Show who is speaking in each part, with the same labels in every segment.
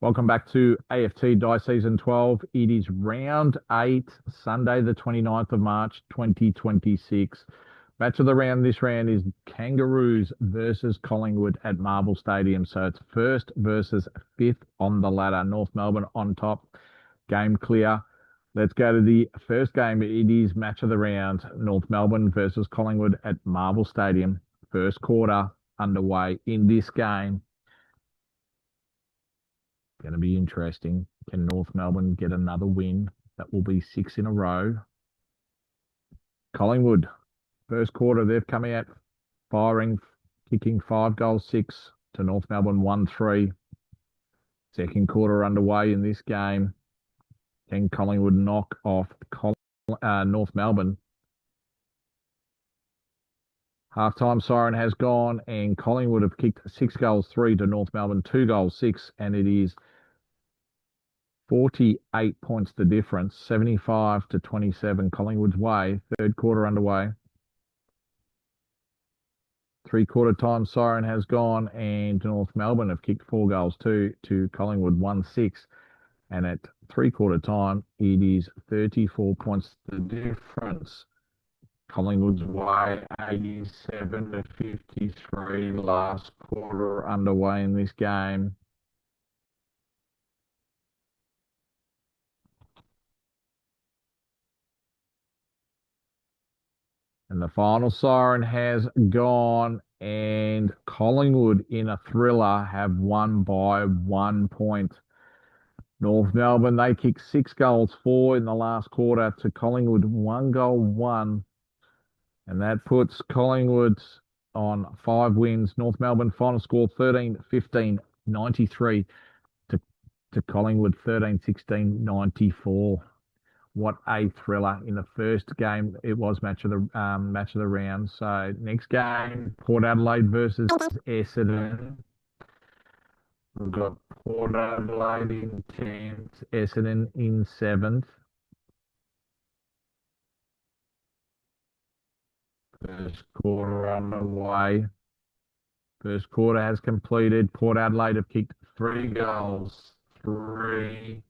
Speaker 1: Welcome back to AFT Dice Season 12. It is round 8, Sunday the 29th of March, 2026. Match of the round this round is Kangaroos versus Collingwood at Marvel Stadium. So it's first versus fifth on the ladder. North Melbourne on top. Game clear. Let's go to the first game. It is match of the round. North Melbourne versus Collingwood at Marvel Stadium. First quarter underway in this game. Going to be interesting. Can North Melbourne get another win? That will be 6 in a row. Collingwood, first quarter, they've come out firing, kicking 5 goals, 6 to North Melbourne, 1-3. Second quarter underway in this game. Can Collingwood knock off North Melbourne? Halftime siren has gone, and Collingwood have kicked 6 goals, 3 to North Melbourne, 2 goals, 6, and it is 48 points the difference, 75-27 Collingwood's way. Third quarter underway. Three-quarter time siren has gone, and North Melbourne have kicked 4 goals, 2 to Collingwood, 1-6. And at three-quarter time, it is 34 points the difference. Collingwood's way, 87-53. Last quarter underway in this game. And the final siren has gone, and Collingwood in a thriller have won by 1 point. North Melbourne, they kicked 6 goals, 4 in the last quarter to Collingwood, 1 goal, 1. And that puts Collingwood on 5 wins. North Melbourne final score 13-15, 93 to Collingwood, 13-16, 94. What a thriller in the first game. It was match of the round. So next game, Port Adelaide versus Essendon. We've got Port Adelaide in 10th, Essendon in 7th. First quarter underway. First quarter has completed. Port Adelaide have kicked 3 goals, 3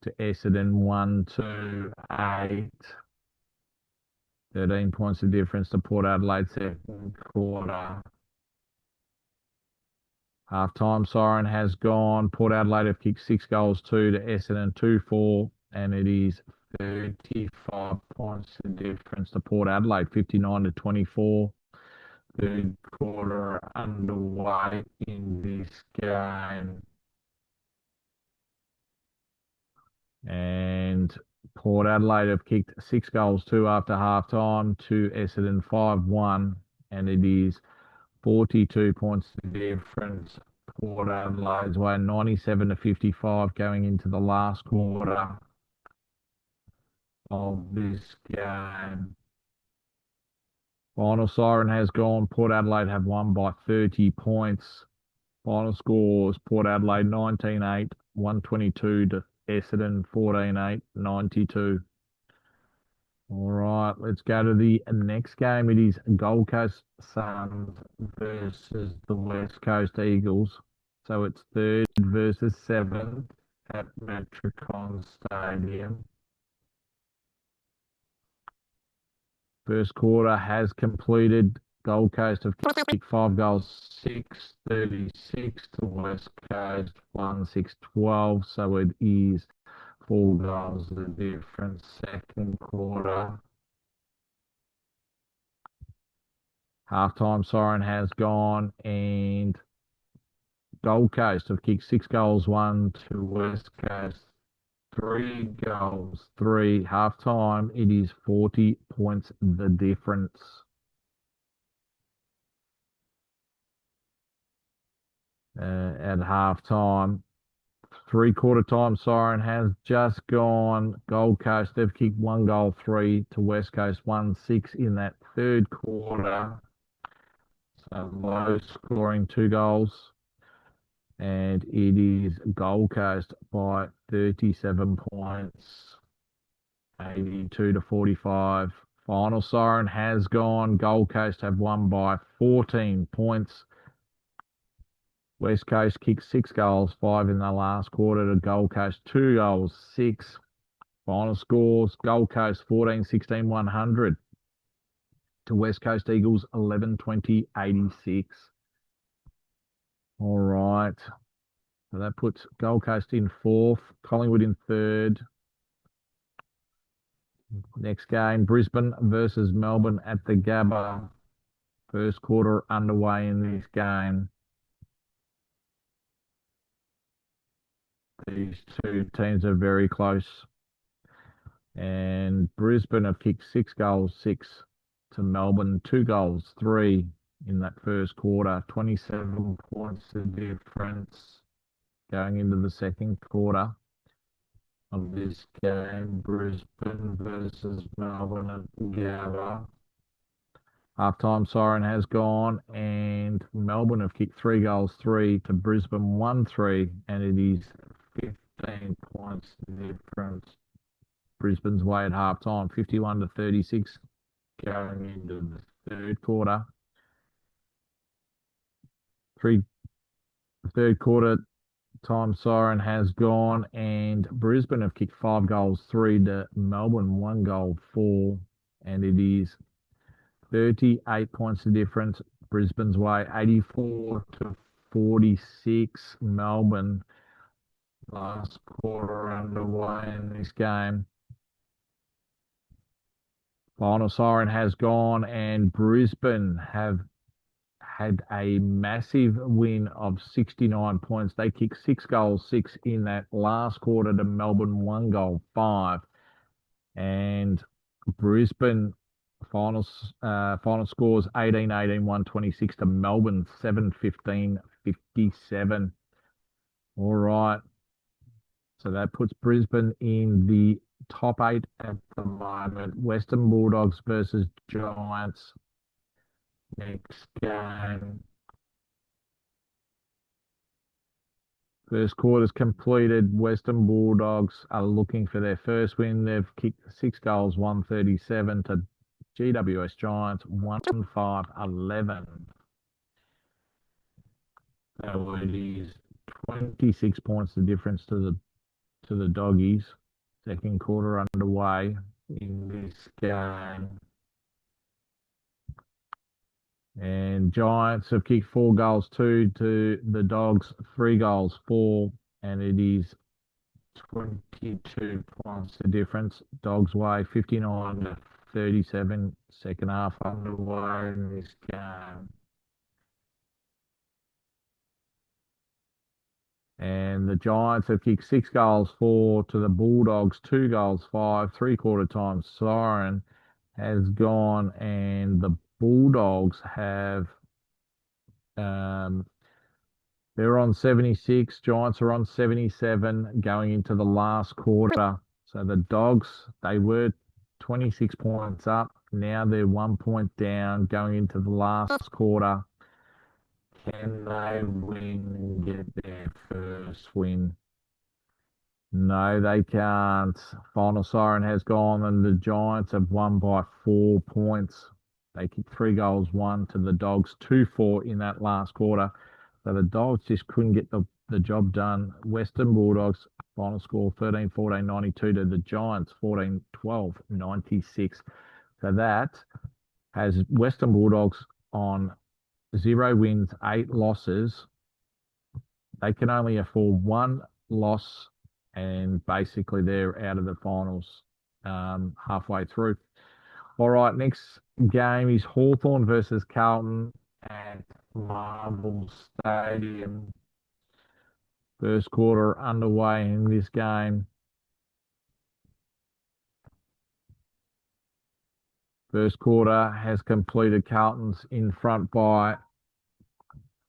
Speaker 1: to Essendon, 1-2-8. 13 points of difference to Port Adelaide second quarter. Half-time siren has gone. Port Adelaide have kicked 6 goals, 2 to Essendon, 2-4. And it is 35 points of difference to Port Adelaide, 59-24. Third quarter underway in this game. And Port Adelaide have kicked 6 goals, 2 after half-time to Essendon, 5-1. And it is 42 points the difference. Port Adelaide's way, 97-55 going into the last quarter of this game. Final siren has gone. Port Adelaide have won by 30 points. Final scores, Port Adelaide 19-8, 122 to Essendon 14-8, 92. All right, let's go to the next game. It is Gold Coast Suns versus the West Coast Eagles. So it's 3rd versus 7th at Metricon Stadium. First quarter has completed. Gold Coast have kicked 5 goals, 6-36 to West Coast, 1-6-12. So it is 4 goals the difference. Second quarter. Halftime siren has gone, and Gold Coast have kicked 6 goals, 1 to West Coast, 3 goals, 3. Halftime, it is 40 points the difference. At halftime, three-quarter time siren has just gone. Gold Coast, they've kicked 1 goal, 3 to West Coast, 1-6 in that third quarter. So low scoring 2 goals. And it is Gold Coast by 37 points, 82-45. Final siren has gone. Gold Coast have won by 14 points. West Coast kicked 6 goals, 5 in the last quarter to Gold Coast, 2 goals, 6. Final scores, Gold Coast 14-16, 100 to West Coast Eagles 11-20, 86. All right. So that puts Gold Coast in 4th, Collingwood in 3rd. Next game, Brisbane versus Melbourne at the Gabba. First quarter underway in this game. These two teams are very close. And Brisbane have kicked 6 goals, 6 to Melbourne, 2 goals, 3 in that first quarter. 27 points of difference going into the second quarter of this game. Brisbane versus Melbourne at the Gabba. Halftime siren has gone, and Melbourne have kicked 3 goals, 3 to Brisbane, 1-3, and it is 15 points difference Brisbane's way at halftime, 51-36 going into the third quarter. Third quarter time siren has gone, and Brisbane have kicked 5 goals, 3 to Melbourne, 1 goal, 4, and it is 38 points of difference Brisbane's way, 84-46 Melbourne. Last quarter underway in this game. Final siren has gone, and Brisbane have had a massive win of 69 points. They kicked 6 goals, 6 in that last quarter to Melbourne, 1 goal, 5. And Brisbane final scores 18-18, 126 to Melbourne, 7-15, 57. All right. So that puts Brisbane in the top 8 at the moment. Western Bulldogs versus Giants. Next game. First quarter's completed. Western Bulldogs are looking for their first win. They've kicked 6 goals, 137 to GWS Giants, 1-5-11. So it is 26 points the difference to the Doggies. Second quarter underway in this game. And Giants have kicked 4 goals, 2 to the Dogs, 3 goals, 4, and it is 22 points the difference. Dogs way 59-37. Second half underway in this game. And the Giants have kicked 6 goals, 4 to the Bulldogs, 2 goals, 5. Three-quarter time siren has gone, and the Bulldogs have they're on 76. Giants are on 77 going into the last quarter. So the Dogs, they were 26 points up. Now they're 1 point down going into the last quarter. Can they win and get their first win? No, they can't. Final siren has gone, and the Giants have won by 4 points. They kicked 3 goals, 1 to the Dogs, 2-4 in that last quarter. So the Dogs just couldn't get the job done. Western Bulldogs, final score 13-14, 92 to the Giants, 14-12, 96. So that has Western Bulldogs on 0 wins, 8 losses. They can only afford 1 loss, and basically they're out of the finals halfway through. All right, next game is Hawthorn versus Carlton at Marvel Stadium. First quarter underway in this game. First quarter has completed. Carlton's in front by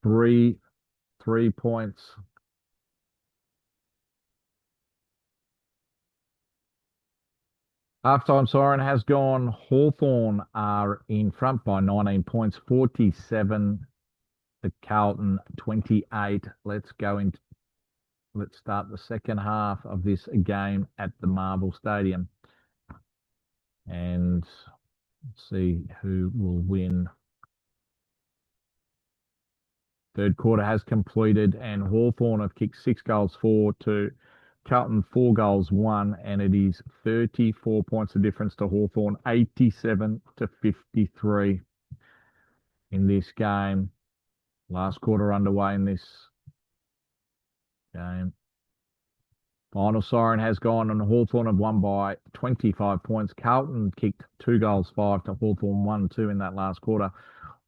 Speaker 1: 3 points. Halftime siren has gone. Hawthorn are in front by 19 points, 47 to Carlton, 28. Let's start the second half of this game at the Marvel Stadium and see who will win. Third quarter has completed, and Hawthorn have kicked 6 goals 4 to Carlton 4 goals 1, and it is 34 points of difference to Hawthorn, 87 to 53 in this game. Last quarter underway in this game. Final siren has gone, and Hawthorn have won by 25 points. Carlton kicked 2 goals 5 to Hawthorn 1-2 in that last quarter.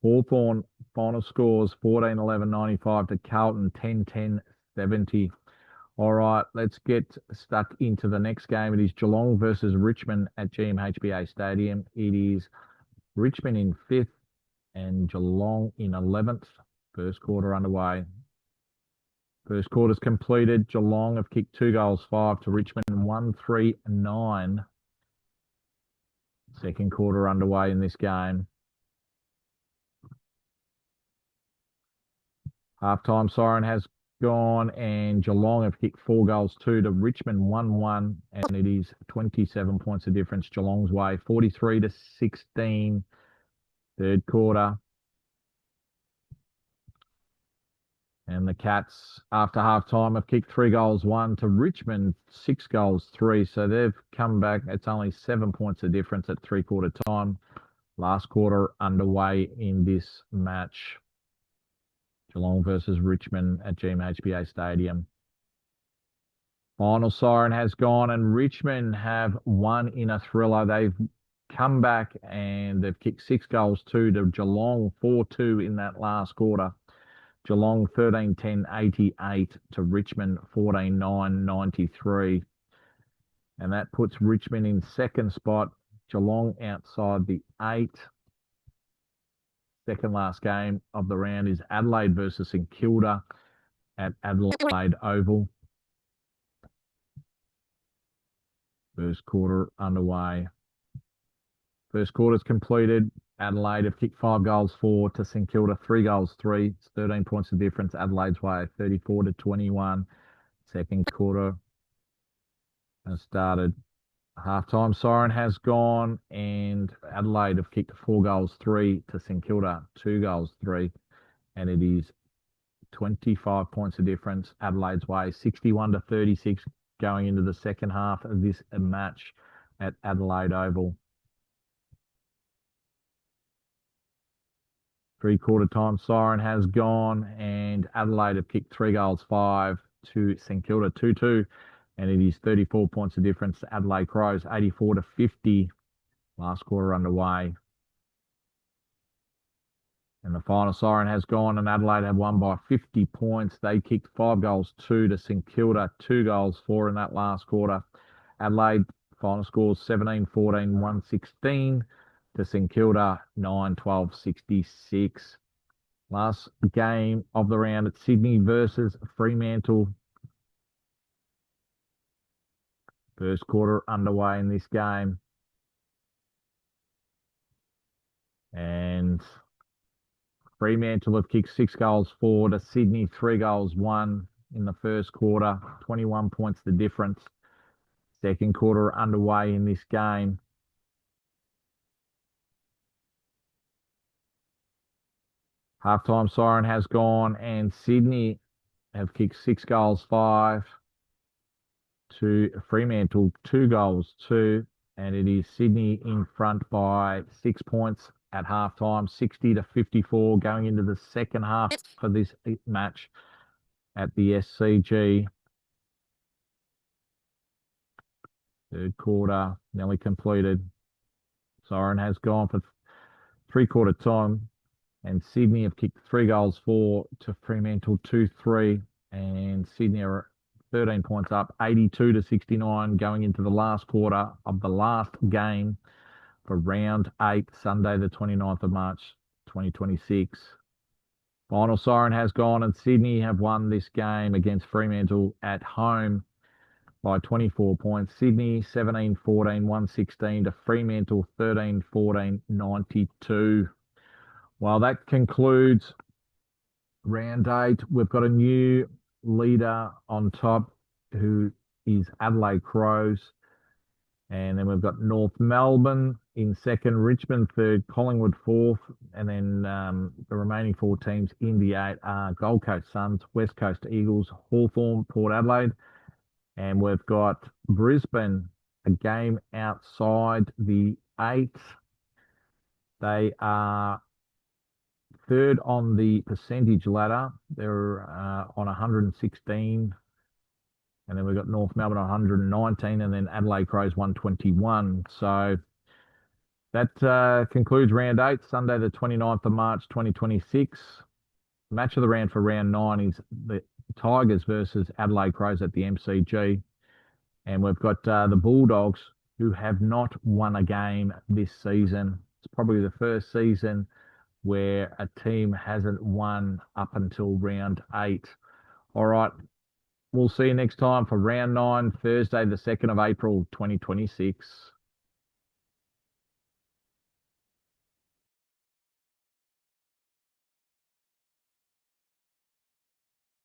Speaker 1: Hawthorn final scores 14-11-95 to Carlton 10-10-70. All right, let's get stuck into the next game. It is Geelong versus Richmond at GMHBA Stadium. It is Richmond in 5th and Geelong in 11th. First quarter underway. First quarter's completed. Geelong have kicked 2 goals 5 to Richmond 1-3-9. Second quarter underway in this game. Halftime siren has gone, and Geelong have kicked 4 goals 2 to Richmond 1-1, and it is 27 points of difference Geelong's way, 43-16. Third quarter. And the Cats, after halftime, have kicked 3 goals 1 to Richmond 6 goals 3. So they've come back. It's only 7 points of difference at three-quarter time. Last quarter underway in this match. Geelong versus Richmond at GMHBA Stadium. Final siren has gone, and Richmond have won in a thriller. They've come back and they've kicked 6 goals 2 to Geelong 4-2 in that last quarter. Geelong 13-10-88 to Richmond 14-9-93. And that puts Richmond in second spot. Geelong outside the 8. Second last game of the round is Adelaide versus St Kilda at Adelaide Oval. First quarter underway. First quarter's completed. Adelaide have kicked 5 goals 4 to St Kilda 3 goals 3. It's 13 points of difference Adelaide's way, 34-21. Second quarter has started. Halftime siren has gone, and Adelaide have kicked 4 goals 3 to St Kilda 2 goals 3, and it is 25 points of difference Adelaide's way, 61-36 going into the second half of this match at Adelaide Oval. Three-quarter time siren has gone, and Adelaide have kicked 3 goals 5 to St Kilda 2-2, and it is 34 points of difference to Adelaide Crows, 84-50. Last quarter underway. And the final siren has gone, and Adelaide have won by 50 points. They kicked 5 goals 2 to St Kilda, 2 goals 4 in that last quarter. Adelaide final scores 17-14-116 to St Kilda, 9-12-66. Last game of the round at Sydney versus Fremantle. First quarter underway in this game. And Fremantle have kicked 6 goals 4 to Sydney, 3 goals 1 in the first quarter, 21 points the difference. Second quarter underway in this game. Halftime siren has gone, and Sydney have kicked 6 goals 5 to Fremantle, 2 goals 2, and it is Sydney in front by 6 points at halftime, 60-54 going into the second half for this match at the SCG. Third quarter nearly completed. Siren has gone for three-quarter time, and Sydney have kicked 3 goals 4 to Fremantle 2-3, and Sydney are 13 points up, 82-69 going into the last quarter of the last game for round 8, Sunday the 29th of March 2026. Final siren has gone, and Sydney have won this game against Fremantle at home by 24 points. Sydney 17-14-116 to Fremantle 13-14-92. Well, that concludes round 8. We've got a new leader on top, who is Adelaide Crows. And then we've got North Melbourne in second, Richmond third, Collingwood fourth, and then the remaining four teams in the eight are Gold Coast Suns, West Coast Eagles, Hawthorn, Port Adelaide, and we've got Brisbane a game outside the eight. They are third on the percentage ladder. They're on 116. And then we've got North Melbourne 119 and then Adelaide Crows 121. So that concludes round eight, Sunday, the 29th of March, 2026. Match of the round for round nine is the Tigers versus Adelaide Crows at the MCG. And we've got the Bulldogs, who have not won a game this season. It's probably the first season where a team hasn't won up until round eight. All right. We'll see you next time for round nine, Thursday, the 2nd of April, 2026.